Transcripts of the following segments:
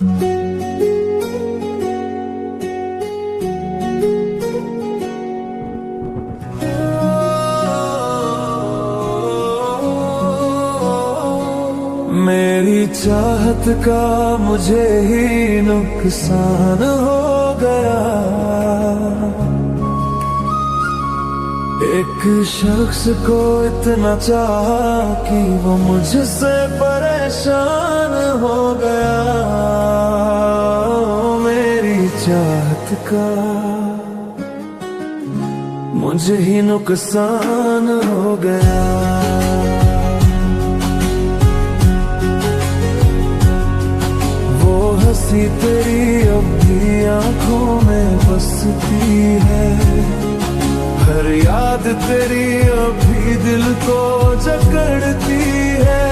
मेरी चाहत का मुझे ही नुकसान हो गया। एक शख्स को इतना चाहा कि वो मुझसे परेशान हो गया। मेरी चाहत का मुझे ही नुकसान हो गया। हंसी तेरी अब भी आंखों में बसती है, हर याद तेरी अब भी दिल को जकड़ती है।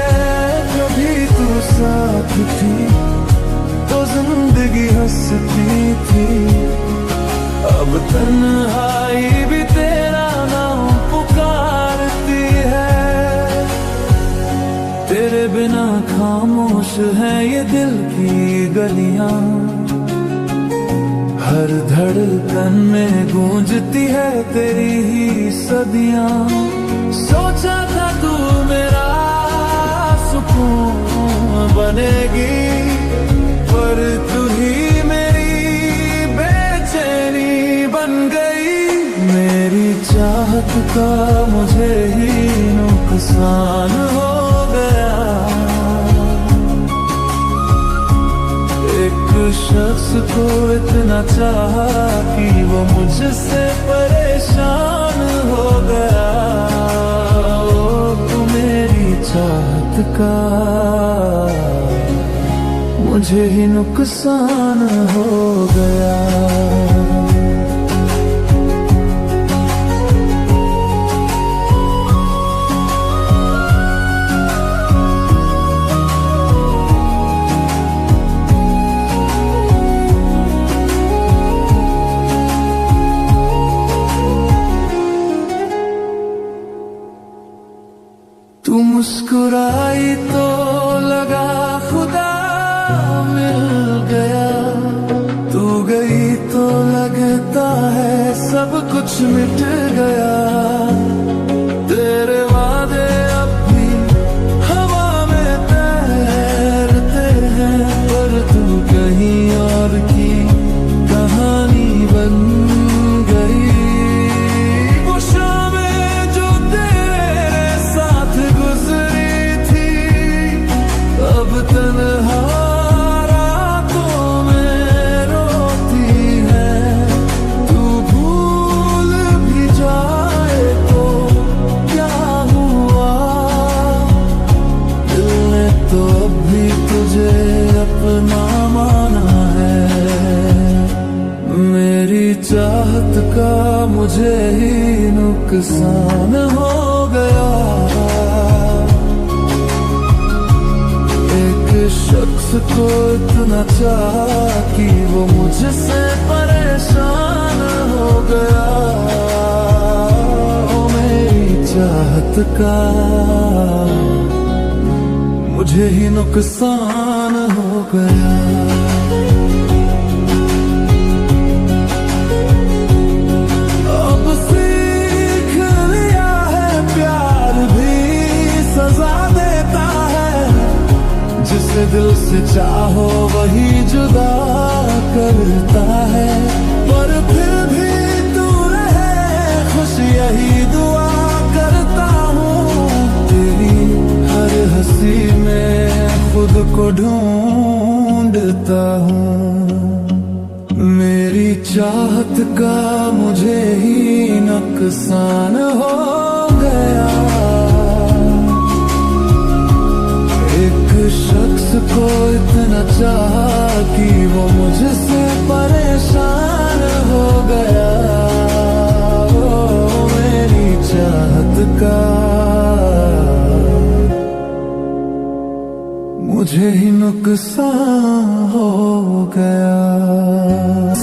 कभी तू साथ थी तो जिंदगी हंसती थी, अब तन्हाई भी तेरा नाम पुकारती है। तेरे बिना खामोश है ये दिल की गलियां, हर धड़कन में गूंजती है तेरी ही सदियां। सोचा था तू मेरा सुकून बनेगी, पर तू ही मेरी बेचैनी बन गई। मेरी चाहत का मुझे ही नुकसान हो गया। एक शख्स को इतना चाहा कि वो मुझसे परेशान हो गया। तू मेरी चाहत का मुझे ही नुकसान हो गया। तू मुस्कुराई तो लगा खुदा मिल गया, तू गई तो लगता है सब कुछ मिट गया। तेरे वादे अब भी हवा में तैरते हैं, पर तू कहीं और की कहानी बन गई। चाहत का मुझे ही नुकसान हो गया। एक शख्स को इतना चाहा कि वो मुझसे परेशान हो गया। मेरी चाहत का मुझे ही नुकसान हो गया। दिल से चाहो वही जुदा करता है, पर फिर भी तू रहे खुश यही दुआ करता हूँ। तेरी हर हंसी में खुद को ढूंढता हूँ। मेरी चाहत का मुझे ही नुकसान हो गया। शख्स को इतना चाहा कि वो मुझसे परेशान हो गया। मेरी चाहत का मुझे ही नुकसान हो गया।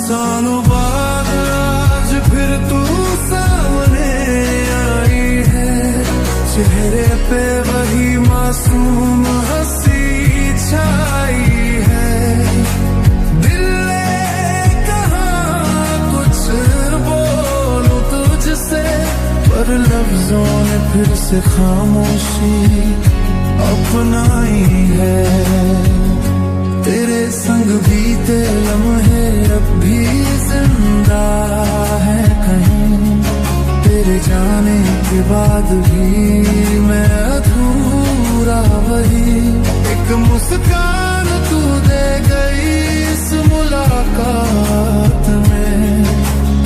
सालों बाद आज फिर तू सामने आई है, चेहरे पे वही मासूम हंसी छाई है। से खामोशी अपनाई है। तेरे संग बीते लम्हे अब भी जिंदा है कहीं, तेरे जाने के बाद भी मैं अधूरा वही। एक मुस्कान तू दे गई इस मुलाकात में,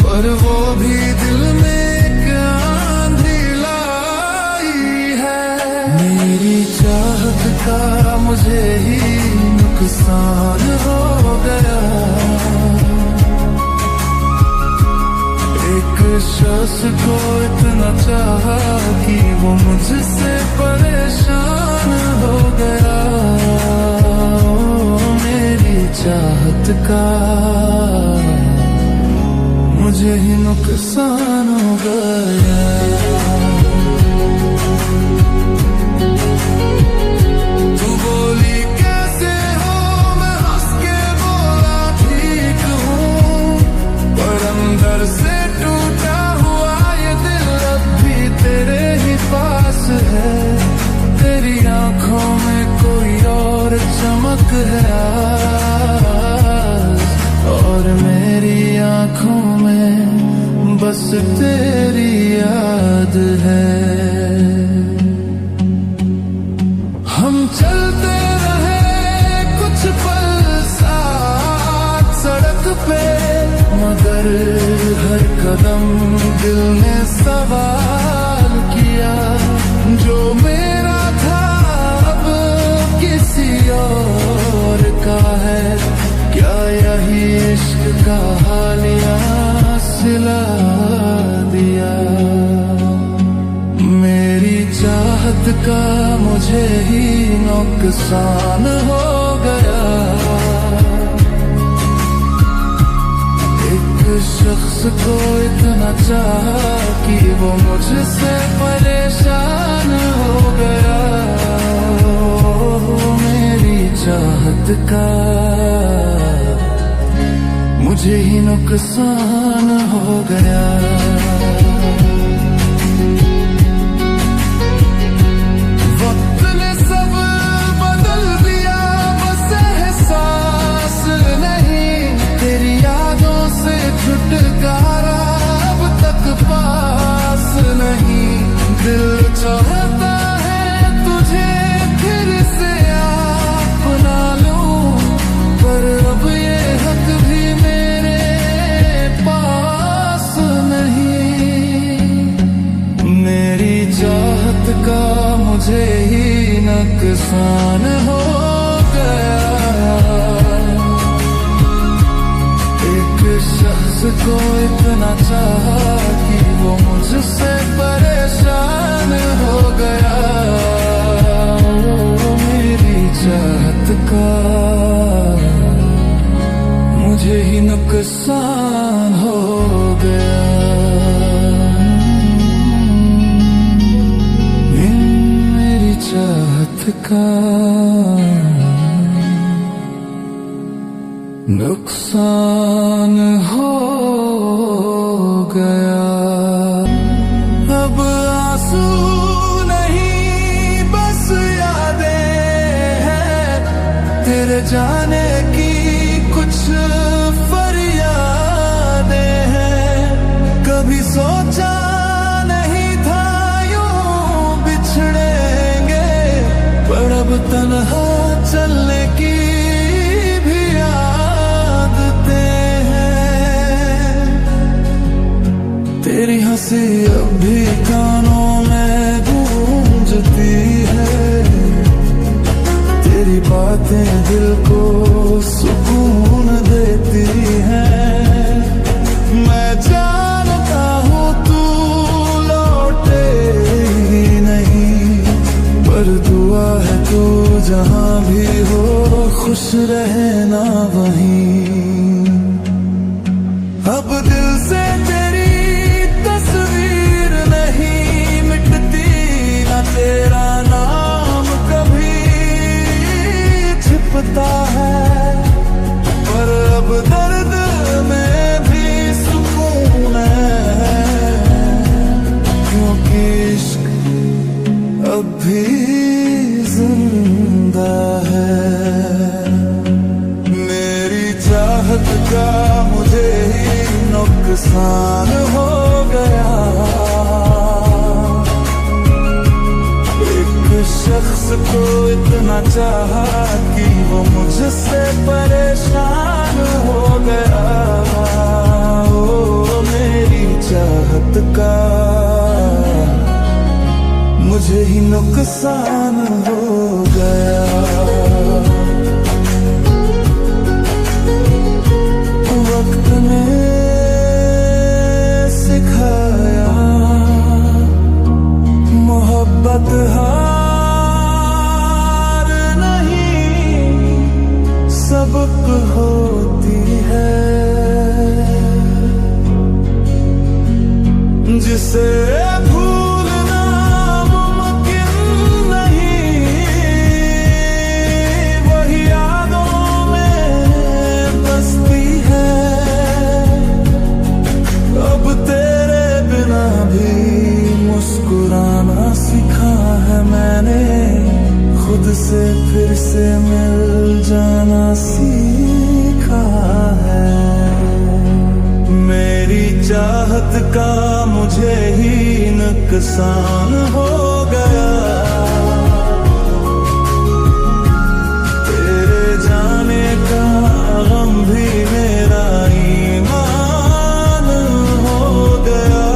पर वो भी दिल में एक आंधी लाई है। मेरी चाहत का मुझे ही नुकसान हो गया, एक शख्स को इतना चाहा कि वो मुझसे परेशान हो गया। मेरी चाहत का मुझे ही नुकसान हो गया। तू बोली कैसे हो, मैं हंस के बोला ठीक हूँ, पर अंदर से टूटा हुआ ये दिल अब भी तेरे ही पास है। तेरी आंखों में कोई और चमक है और मेरी आंखों में बस तेरी याद है। हम चलते रहे कुछ पल साथ सड़क पे, मगर हर कदम दिल ने सवाल किया, जो मेरा था अब किसी और का है। क्या यही इश्क का हालिया सिला दिया। मेरी चाहत का मुझे ही नुकसान हो गया, एक शख्स को इतना चाहा कि वो मुझसे परेशान हो गया। मेरी चाहत का मुझे ही नुकसान हो गया। वक्त ने सब बदल दिया, बस एहसास नहीं। तेरी यादों से छुटकारा अब तक पास नहीं। दिल चाहता है तुझे फिर से अपना लूं, पर अब ये हक भी मेरे पास नहीं। मेरी चाहत का मुझे ही नुकसान हो गया, एक शख्स को इतना चाहा कि वो मुझसे परेशान हो गया। मेरी चाहत का मुझे ही नुकसान हो गया। मेरी चाहत का नुकसान हो गया। अब आंसू नहीं बस यादें हैं, तेरे जाने की कुछ फरियादें हैं। कभी सोचा नहीं था यूं बिछड़ेंगे, पर अब तन्हा चलने की भी आदतें हैं। का मुझे ही नुकसान हो गया। एक शख्स को इतना चाहा कि वो मुझसे परेशान हो गया। ओ मेरी चाहत का मुझे ही नुकसान हो गया। वक्त ने सिखाया मोहब्बत हार नहीं सबक होती है। जिसे भूलना मुमकिन नहीं वही यादों में बसती है। अब तेरे बिना भी मुस्कुराना सीखा है मैंने, खुद से फिर से मिल जाना सीखा है। मेरी चाहत का मुझे ही नुकसान हो गया। तेरे जाने का गम भी मेरा ईमान हो गया।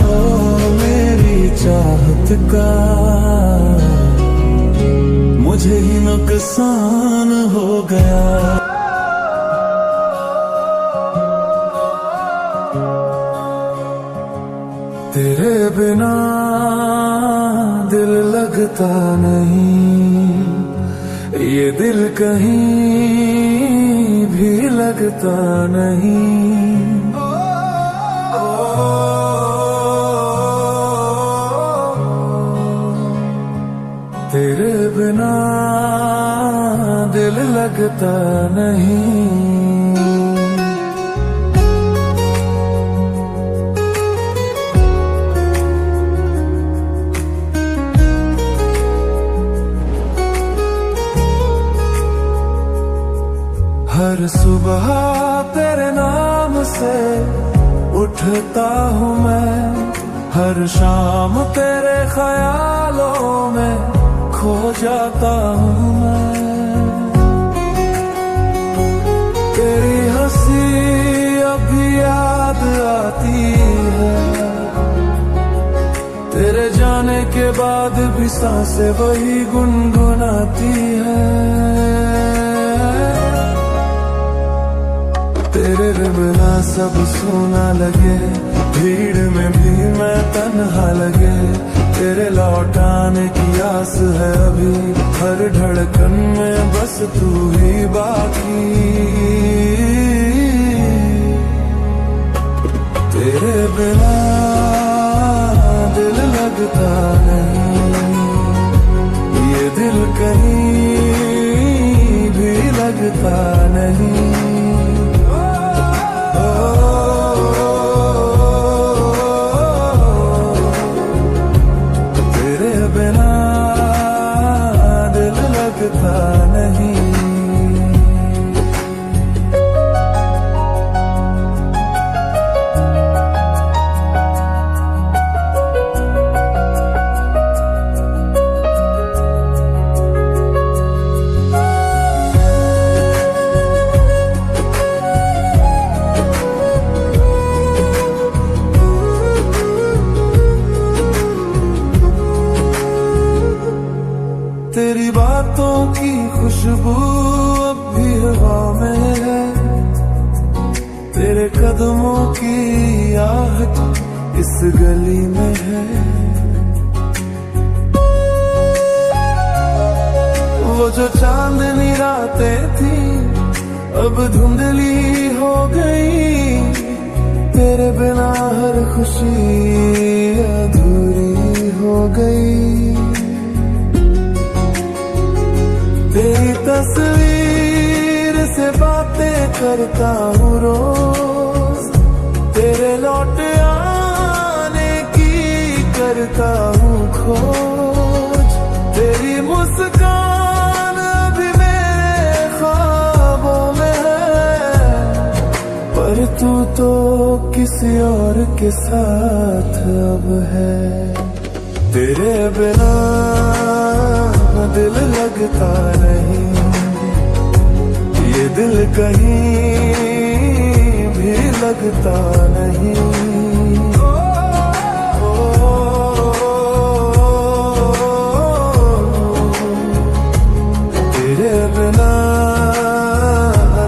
ओ मेरी चाहत का मुझे ही नुकसान हो गया। तेरे बिना दिल लगता नहीं, ये दिल कहीं भी लगता नहीं। तेरे बिना दिल लगता नहीं। हर सुबह तेरे नाम से उठता हूँ मैं, हर शाम तेरे ख्यालों में खो जाता हूँ मैं। तेरी हंसी अभी याद आती है, तेरे जाने के बाद भी सांसें वही गुनगुनाती है। तेरे बिना सब सोना लगे, भीड़ में भी मैं तन्हा लगे। तेरे लौट आने की आस है अभी, हर धड़कन में बस तू ही बाकी। तेरे बिना दिल लगता नहीं, ये दिल कहीं भी लगता नहीं। तेरी बातों की खुशबू अब भी हवा में है, तेरे कदमों की आहट इस गली में है। वो जो चांदनी रातें थी अब धुंधली हो गई, तेरे बिना हर खुशी अधूरी हो गई। तेरी तस्वीर से बातें करता हूँ रोज, तेरे लौट आने की करता हूँ खोज। तेरी मुस्कान अभी मेरे ख्वाबों में है, पर तू तो किसी और के साथ अब है। तेरे बिना दिल लगता नहीं, ये दिल कहीं भी लगता नहीं। तेरे बिना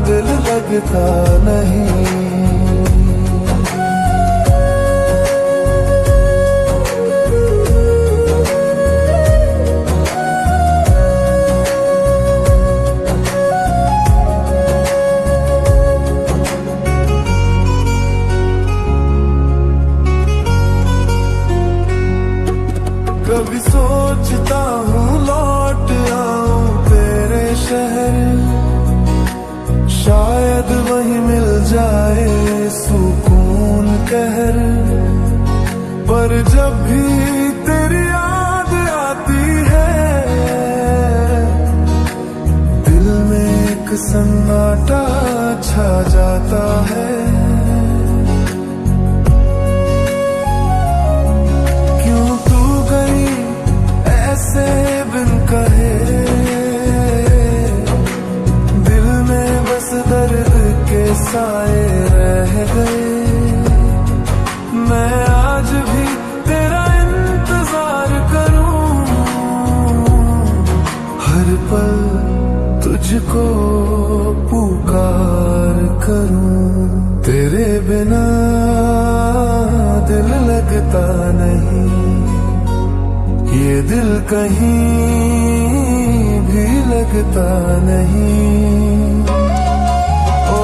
दिल लगता नहीं। कभी सोचता हूँ लौट आऊं तेरे शहर, शायद वहीं मिल जाए सुकून कहर। पर जब भी तेरी याद आती है, दिल में एक सन्नाटा छा जाता है। ऐसे बिन कहे दिल में बस दर्द के साए रह गए। मैं आज भी तेरा इंतजार करूं, हर पल तुझको पुकार करूं। तेरे बिना दिल लगता नहीं, ये दिल कहीं भी लगता नहीं। ओ,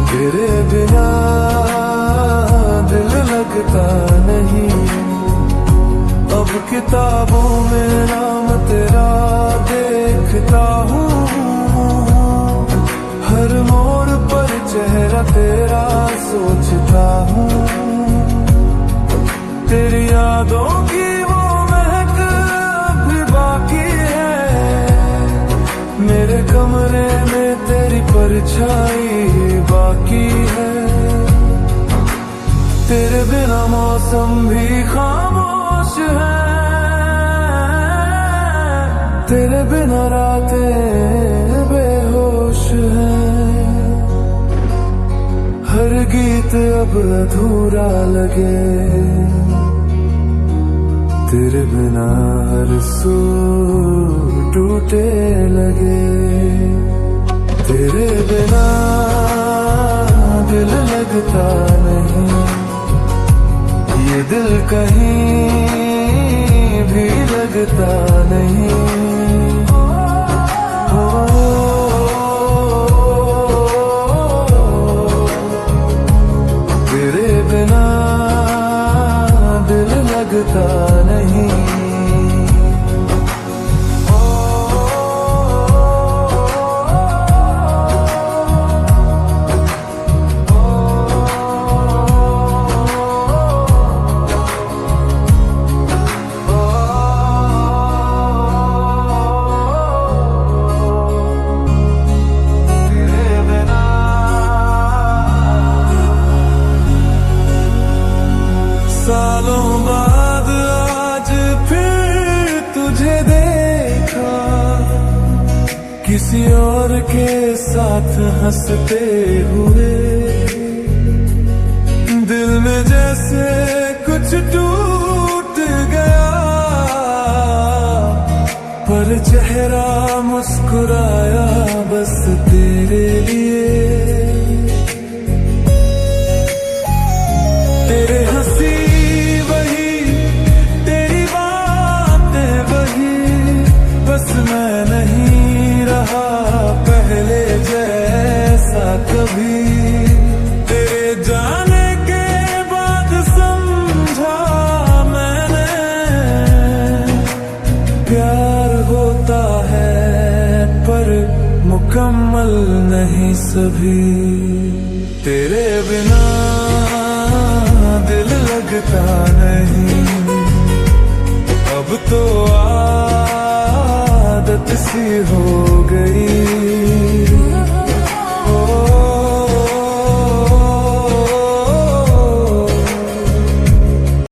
तेरे बिना दिल लगता नहीं। अब किताबों में नाम तेरा देखता हूँ, हर मोड़ पर चेहरा तेरा सोचता हूँ। तेरी यादों की वो महक अभी बाकी है, मेरे कमरे में तेरी परछाई बाकी है। तेरे बिना मौसम भी खामोश है, तेरे बिना रातें बेहोश हैं। हर गीत अब अधूरा लगे, तेरे बिना हर सुर टूटे लगे। तेरे बिना दिल लगता नहीं, ये दिल कहीं भी लगता नहीं। तेरे बिना दिल लगता नहीं। सालों बाद आज फिर तुझे देखा, किसी और के साथ हंसते हुए। दिल में जैसे कुछ टूट गया, पर चेहरा मुस्कुराया बस तेरे लिए। तेरे हंसी बस मैं नहीं रहा पहले जैसा कभी। तेरे जाने के बाद समझा मैंने, प्यार होता है पर मुकम्मल नहीं सभी। तेरे बिना दिल लगता नहीं, अब तो आदत सी हो